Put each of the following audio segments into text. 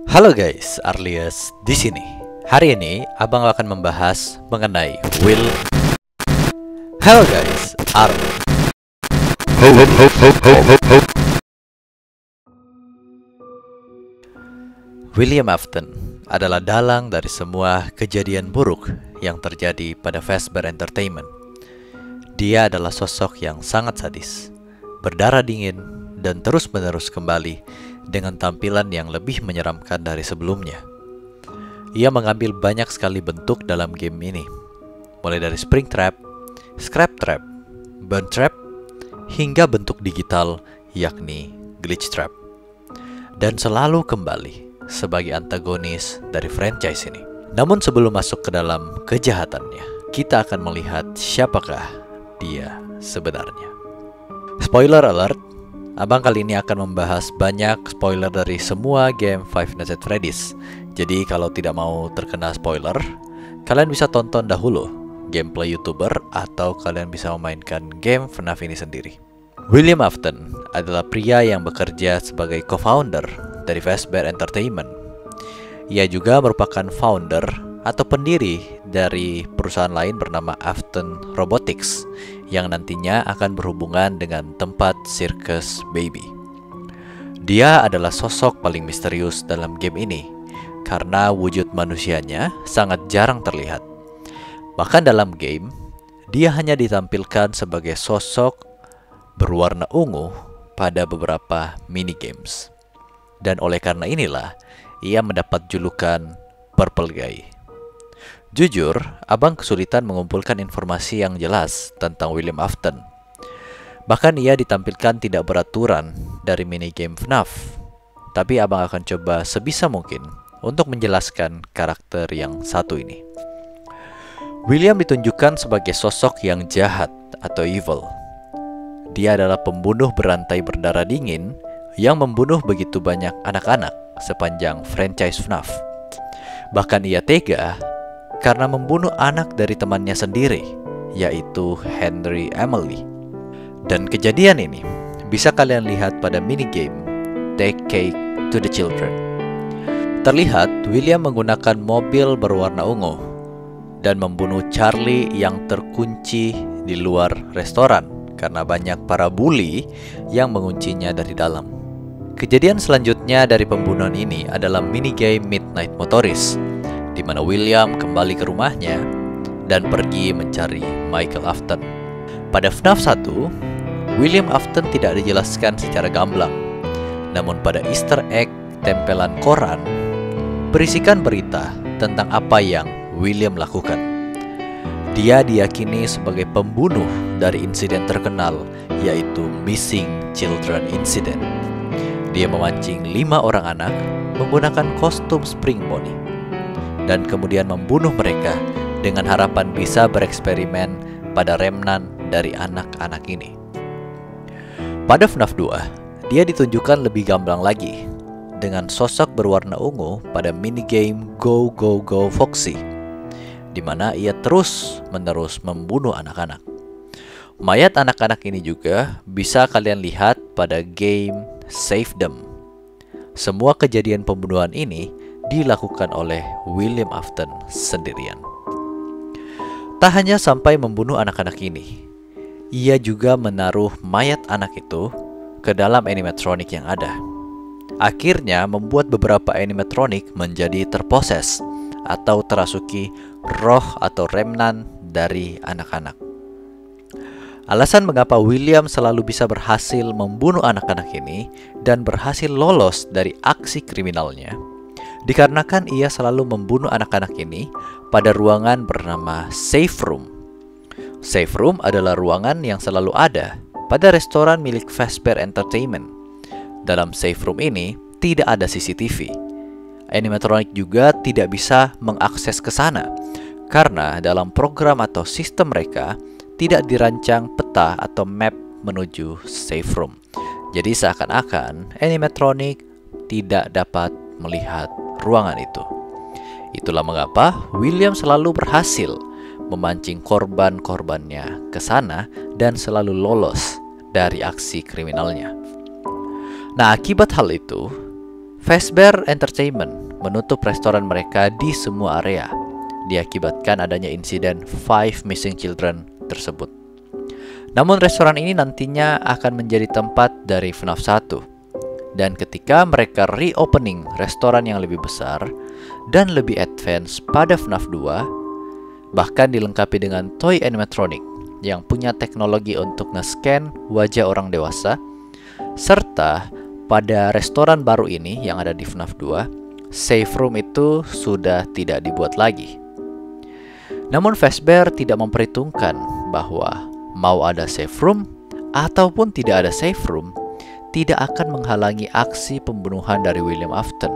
Halo guys, Arlius di sini. Hari ini Abang akan membahas mengenai Halo guys, William Afton adalah dalang dari semua kejadian buruk yang terjadi pada Fazbear Entertainment. Dia adalah sosok yang sangat sadis, berdarah dingin, dan terus-menerus kembali dengan tampilan yang lebih menyeramkan dari sebelumnya. Ia mengambil banyak sekali bentuk dalam game ini, mulai dari Springtrap, Scraptrap, Burntrap, hingga bentuk digital yakni Glitchtrap, dan selalu kembali sebagai antagonis dari franchise ini. Namun sebelum masuk ke dalam kejahatannya, kita akan melihat siapakah dia sebenarnya. Spoiler alert, Abang kali ini akan membahas banyak spoiler dari semua game Five Nights at Freddy's. Jadi kalau tidak mau terkena spoiler, kalian bisa tonton dahulu gameplay YouTuber atau kalian bisa memainkan game FNAF ini sendiri. William Afton adalah pria yang bekerja sebagai co-founder dari Fazbear Entertainment. Ia juga merupakan founder atau pendiri dari perusahaan lain bernama Afton Robotics yang nantinya akan berhubungan dengan tempat Circus Baby. Dia adalah sosok paling misterius dalam game ini karena wujud manusianya sangat jarang terlihat. Bahkan dalam game, dia hanya ditampilkan sebagai sosok berwarna ungu pada beberapa minigames. Dan oleh karena inilah, ia mendapat julukan Purple Guy. Jujur, Abang kesulitan mengumpulkan informasi yang jelas tentang William Afton. Bahkan ia ditampilkan tidak beraturan dari minigame FNAF. Tapi Abang akan coba sebisa mungkin untuk menjelaskan karakter yang satu ini. William ditunjukkan sebagai sosok yang jahat atau evil. Dia adalah pembunuh berantai berdarah dingin yang membunuh begitu banyak anak-anak sepanjang franchise FNAF. Bahkan ia tega karena membunuh anak dari temannya sendiri, yaitu Henry Emily. Dan kejadian ini bisa kalian lihat pada minigame Take Cake to the Children. Terlihat William menggunakan mobil berwarna ungu dan membunuh Charlie yang terkunci di luar restoran karena banyak para bully yang menguncinya dari dalam. Kejadian selanjutnya dari pembunuhan ini adalah minigame Midnight Motorist, di mana William kembali ke rumahnya dan pergi mencari Michael Afton. Pada FNAF 1, William Afton tidak dijelaskan secara gamblang. Namun pada Easter egg tempelan koran berisikan berita tentang apa yang William lakukan. Dia diyakini sebagai pembunuh dari insiden terkenal, yaitu Missing Children Incident. Dia memancing 5 orang anak menggunakan kostum Spring Bonnie dan kemudian membunuh mereka dengan harapan bisa bereksperimen pada remnant dari anak-anak ini. Pada FNAF 2, dia ditunjukkan lebih gamblang lagi dengan sosok berwarna ungu pada minigame Go Go Go Foxy, di mana ia terus-menerus membunuh anak-anak. Mayat anak-anak ini juga bisa kalian lihat pada game Save Them. Semua kejadian pembunuhan ini dilakukan oleh William Afton sendirian. Tak hanya sampai membunuh anak-anak ini, ia juga menaruh mayat anak itu ke dalam animatronik yang ada. Akhirnya membuat beberapa animatronik menjadi terposes atau terasuki roh atau remnant dari anak-anak. Alasan mengapa William selalu bisa berhasil membunuh anak-anak ini dan berhasil lolos dari aksi kriminalnya dikarenakan ia selalu membunuh anak-anak ini pada ruangan bernama Safe Room. Safe Room adalah ruangan yang selalu ada pada restoran milik Fazbear Entertainment. Dalam Safe Room ini tidak ada CCTV. Animatronic juga tidak bisa mengakses ke sana karena dalam program atau sistem mereka tidak dirancang peta atau map menuju Safe Room. Jadi seakan-akan animatronic tidak dapat melihat ruangan itu. Itulah mengapa William selalu berhasil memancing korban-korbannya ke sana dan selalu lolos dari aksi kriminalnya. Nah, akibat hal itu, Fazbear Entertainment menutup restoran mereka di semua area, diakibatkan adanya insiden Five Missing Children tersebut. Namun restoran ini nantinya akan menjadi tempat dari FNAF 1. Dan ketika mereka reopening restoran yang lebih besar dan lebih advance pada FNAF 2, bahkan dilengkapi dengan toy animatronic yang punya teknologi untuk nge-scan wajah orang dewasa, serta pada restoran baru ini yang ada di FNAF 2, safe room itu sudah tidak dibuat lagi. Namun Fazbear tidak memperhitungkan bahwa mau ada safe room ataupun tidak ada safe room tidak akan menghalangi aksi pembunuhan dari William Afton.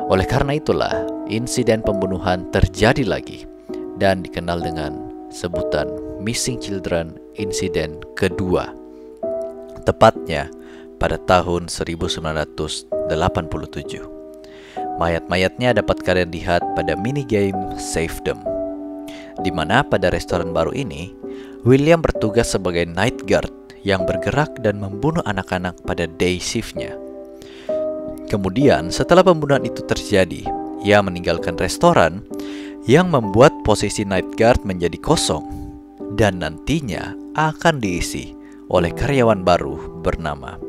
Oleh karena itulah, insiden pembunuhan terjadi lagi dan dikenal dengan sebutan Missing Children Incident kedua. Tepatnya pada tahun 1987. Mayat-mayatnya dapat kalian lihat pada minigame Save Them, di mana pada restoran baru ini, William bertugas sebagai night guard yang bergerak dan membunuh anak-anak pada day shift-nya. Kemudian, setelah pembunuhan itu terjadi, ia meninggalkan restoran yang membuat posisi night guard menjadi kosong dan nantinya akan diisi oleh karyawan baru bernama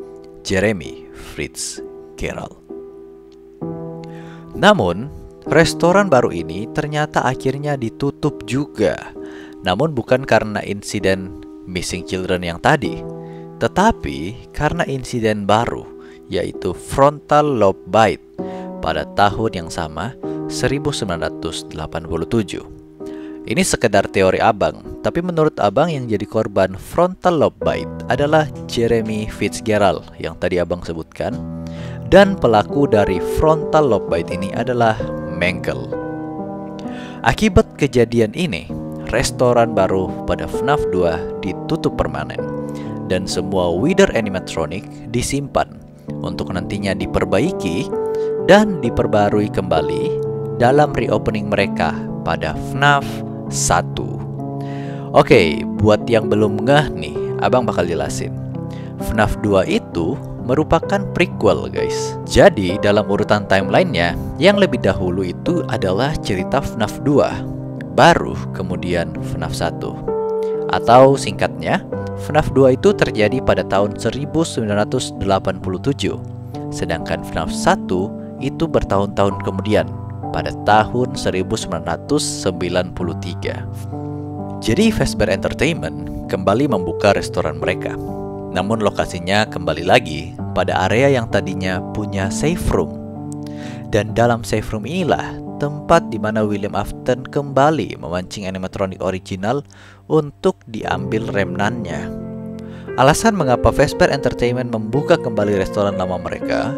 Jeremy Fitzgerald. Namun, restoran baru ini ternyata akhirnya ditutup juga. Namun bukan karena insiden Missing Children yang tadi, tetapi karena insiden baru, yaitu frontal lobe bite pada tahun yang sama, 1987. Ini sekedar teori abang, tapi menurut abang yang jadi korban frontal lobe bite adalah Jeremy Fitzgerald yang tadi abang sebutkan, dan pelaku dari frontal lobe bite ini adalah Mengele. Akibat kejadian ini, restoran baru pada FNAF 2 ditutup permanen dan semua Wither animatronic disimpan untuk nantinya diperbaiki dan diperbarui kembali dalam reopening mereka pada FNAF 1. Oke, buat yang belum ngeh nih, abang bakal jelasin. FNAF 2 itu merupakan prequel guys. Jadi dalam urutan timelinenya, yang lebih dahulu itu adalah cerita FNAF 2, baru kemudian FNAF 1. Atau singkatnya, FNAF 2 itu terjadi pada tahun 1987, sedangkan FNAF 1 itu bertahun-tahun kemudian pada tahun 1993. Jadi Fazbear Entertainment kembali membuka restoran mereka. Namun lokasinya kembali lagi pada area yang tadinya punya safe room. Dan dalam safe room inilah tempat di mana William Afton kembali memancing animatronic original untuk diambil remnannya. Alasan mengapa Fazbear Entertainment membuka kembali restoran lama mereka,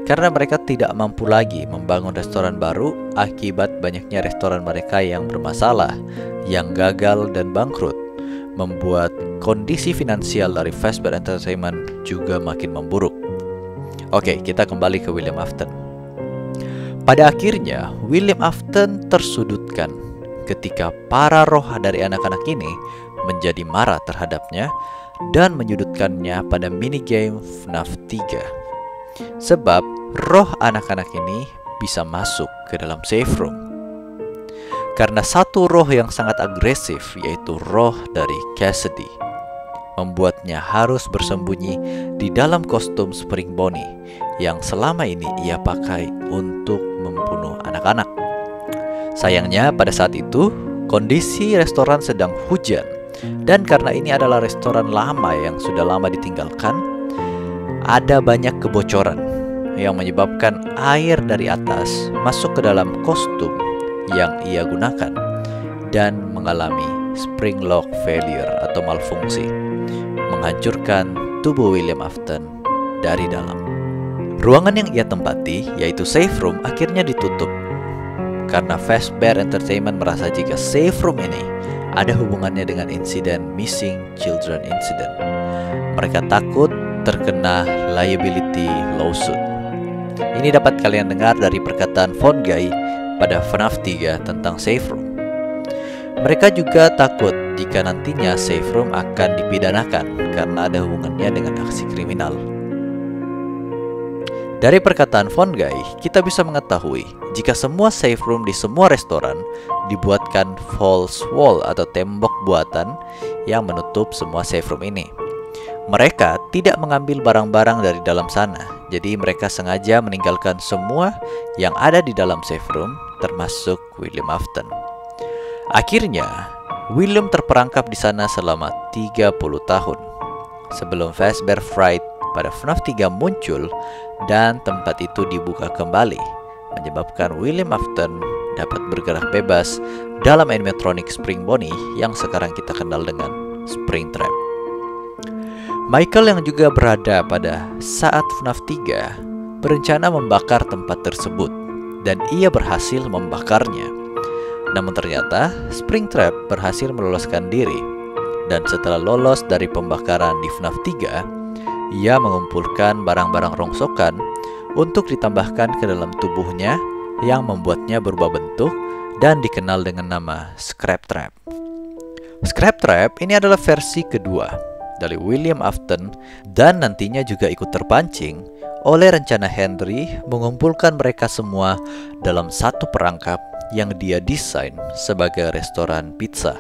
karena mereka tidak mampu lagi membangun restoran baru akibat banyaknya restoran mereka yang bermasalah, yang gagal dan bangkrut, membuat kondisi finansial dari Fazbear Entertainment juga makin memburuk. Oke, kita kembali ke William Afton. Pada akhirnya, William Afton tersudutkan ketika para roh dari anak-anak ini menjadi marah terhadapnya dan menyudutkannya pada minigame FNAF 3. Sebab roh anak-anak ini bisa masuk ke dalam safe room. Karena satu roh yang sangat agresif, yaitu roh dari Cassidy, membuatnya harus bersembunyi di dalam kostum Spring Bonnie yang selama ini ia pakai untuk membunuh anak-anak. Sayangnya pada saat itu kondisi restoran sedang hujan, dan karena ini adalah restoran lama yang sudah lama ditinggalkan, ada banyak kebocoran yang menyebabkan air dari atas masuk ke dalam kostum yang ia gunakan dan mengalami spring lock failure atau malfungsi, menghancurkan tubuh William Afton dari dalam. Ruangan yang ia tempati, yaitu safe room, akhirnya ditutup karena Fazbear Entertainment merasa jika safe room ini ada hubungannya dengan insiden Missing Children Incident. Mereka takut terkena liability lawsuit. Ini dapat kalian dengar dari perkataan Von Guy pada FNAF 3 tentang safe room. Mereka juga takut jika nantinya safe room akan dipidanakan karena ada hubungannya dengan aksi kriminal. Dari perkataan Phone Guy, kita bisa mengetahui jika semua safe room di semua restoran dibuatkan false wall atau tembok buatan yang menutup semua safe room ini. Mereka tidak mengambil barang-barang dari dalam sana, jadi mereka sengaja meninggalkan semua yang ada di dalam safe room, termasuk William Afton. Akhirnya, William terperangkap di sana selama 30 tahun sebelum Fazbear Fright pada FNAF 3 muncul dan tempat itu dibuka kembali, menyebabkan William Afton dapat bergerak bebas dalam animatronic Spring Bonnie yang sekarang kita kenal dengan Springtrap. Michael yang juga berada pada saat FNAF 3 berencana membakar tempat tersebut dan ia berhasil membakarnya. Namun ternyata Springtrap berhasil meloloskan diri, dan setelah lolos dari pembakaran di FNAF 3, ia mengumpulkan barang-barang rongsokan untuk ditambahkan ke dalam tubuhnya yang membuatnya berubah bentuk dan dikenal dengan nama Scrap Trap. Scrap Trap ini adalah versi kedua dari William Afton dan nantinya juga ikut terpancing oleh rencana Henry mengumpulkan mereka semua dalam satu perangkap yang dia desain sebagai restoran pizza.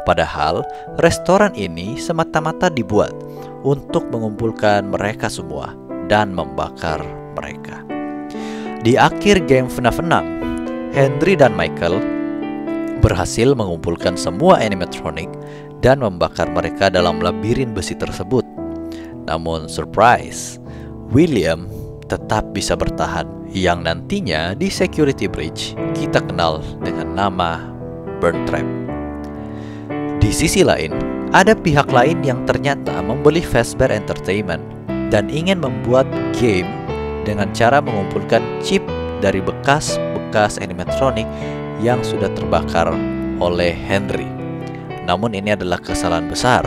Padahal restoran ini semata-mata dibuat untuk mengumpulkan mereka semua dan membakar mereka. Di akhir game FNAF 6, Henry dan Michael berhasil mengumpulkan semua animatronic dan membakar mereka dalam labirin besi tersebut. Namun surprise, William tetap bisa bertahan, yang nantinya di Security Breach kita kenal dengan nama Burn Trap. Di sisi lain, ada pihak lain yang ternyata membeli Fazbear Entertainment dan ingin membuat game dengan cara mengumpulkan chip dari bekas-bekas animatronic yang sudah terbakar oleh Henry. Namun ini adalah kesalahan besar,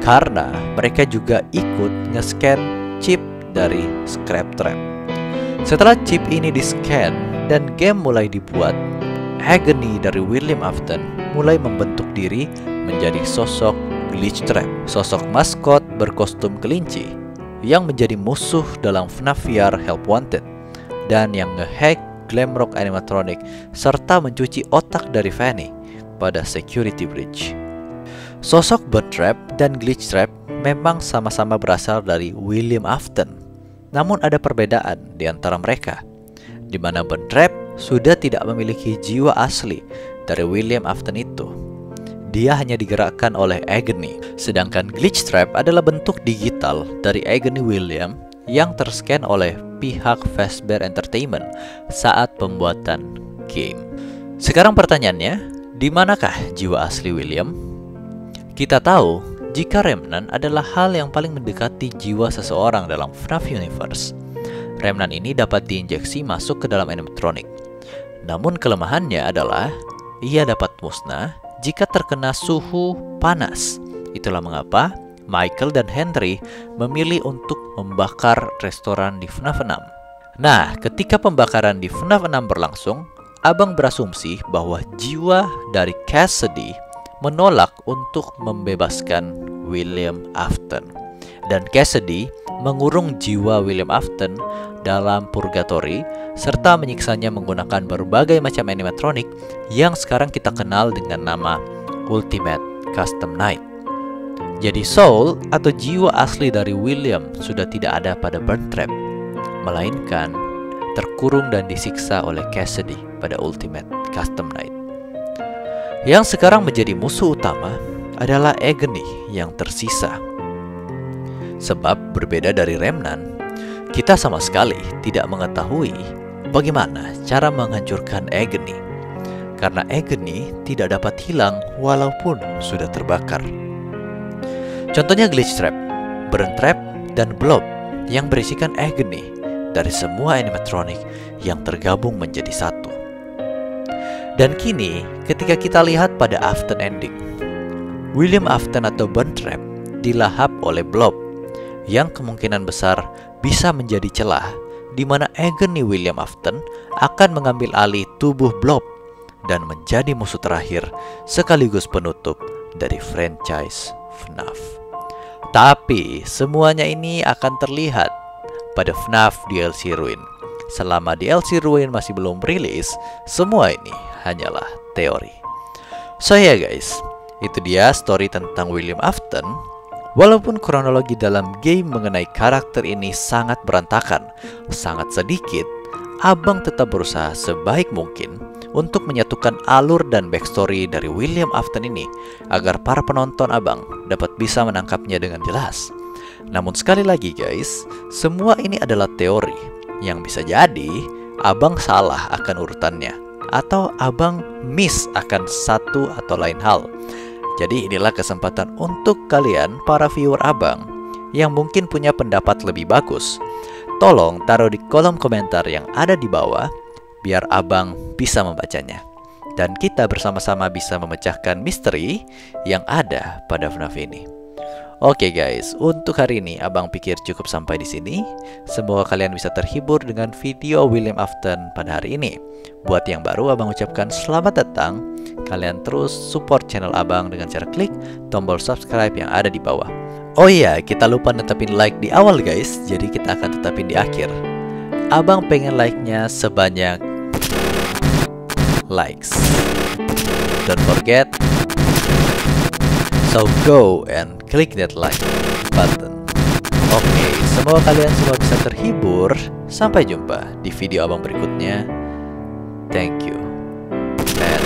karena mereka juga ikut nge-scan chip dari Scrap Trap. Setelah chip ini di-scan dan game mulai dibuat, Agony dari William Afton mulai membentuk diri menjadi sosok Glitch Trap, sosok maskot berkostum kelinci yang menjadi musuh dalam FNAF VR Help Wanted dan yang ngehack Glamrock animatronic serta mencuci otak dari Fanny pada Security Breach. Sosok Burn Trap dan Glitch Trap memang sama-sama berasal dari William Afton, namun ada perbedaan di antara mereka, di mana Burn Trap sudah tidak memiliki jiwa asli dari William Afton itu. Dia hanya digerakkan oleh Agony, sedangkan Glitch Trap adalah bentuk digital dari Agony William yang terscan oleh pihak Fazbear Entertainment saat pembuatan game. Sekarang pertanyaannya, di manakah jiwa asli William? Kita tahu jika Remnant adalah hal yang paling mendekati jiwa seseorang dalam FNAF Universe. Remnant ini dapat diinjeksi masuk ke dalam animatronic. Namun kelemahannya adalah ia dapat musnah jika terkena suhu panas. Itulah mengapa Michael dan Henry memilih untuk membakar restoran di FNAF 6. Nah, ketika pembakaran di FNAF 6 berlangsung, Abang berasumsi bahwa jiwa dari Cassidy menolak untuk membebaskan William Afton. Dan Cassidy mengurung jiwa William Afton dalam purgatory serta menyiksanya menggunakan berbagai macam animatronic yang sekarang kita kenal dengan nama Ultimate Custom Night. Jadi soul atau jiwa asli dari William sudah tidak ada pada Burn Trap, melainkan terkurung dan disiksa oleh Cassidy pada Ultimate Custom Night. Yang sekarang menjadi musuh utama adalah Agony yang tersisa. Sebab berbeda dari Remnant, kita sama sekali tidak mengetahui bagaimana cara menghancurkan Agony, karena Agony tidak dapat hilang walaupun sudah terbakar. Contohnya Glitch Trap, Burn Trap, dan Blob yang berisikan Agony dari semua animatronic yang tergabung menjadi satu. Dan kini ketika kita lihat pada Afton ending, William Afton atau Burn Trap dilahap oleh Blob yang kemungkinan besar bisa menjadi celah di mana Agony William Afton akan mengambil alih tubuh Blob dan menjadi musuh terakhir sekaligus penutup dari franchise FNAF. Tapi semuanya ini akan terlihat pada FNAF DLC Ruin. Selama DLC Ruin masih belum rilis, semua ini hanyalah teori. So ya guys, itu dia story tentang William Afton. Walaupun kronologi dalam game mengenai karakter ini sangat berantakan, sangat sedikit, Abang tetap berusaha sebaik mungkin untuk menyatukan alur dan backstory dari William Afton ini agar para penonton Abang dapat bisa menangkapnya dengan jelas. Namun sekali lagi guys, semua ini adalah teori yang bisa jadi Abang salah akan urutannya, atau Abang miss akan satu atau lain hal. Jadi inilah kesempatan untuk kalian para viewer Abang yang mungkin punya pendapat lebih bagus. Tolong taruh di kolom komentar yang ada di bawah biar Abang bisa membacanya. Dan kita bersama-sama bisa memecahkan misteri yang ada pada FNAF ini. Oke guys, untuk hari ini Abang pikir cukup sampai di sini. Semoga kalian bisa terhibur dengan video William Afton pada hari ini. Buat yang baru, Abang ucapkan selamat datang. Kalian terus support channel Abang dengan cara klik tombol subscribe yang ada di bawah. Oh iya, kita lupa netepin like di awal guys, jadi kita akan tetapin di akhir. Abang pengen like-nya sebanyak likes. Don't forget. So go and click that like button. Oke, semoga kalian semua bisa terhibur. Sampai jumpa di video Abang berikutnya. Thank you. And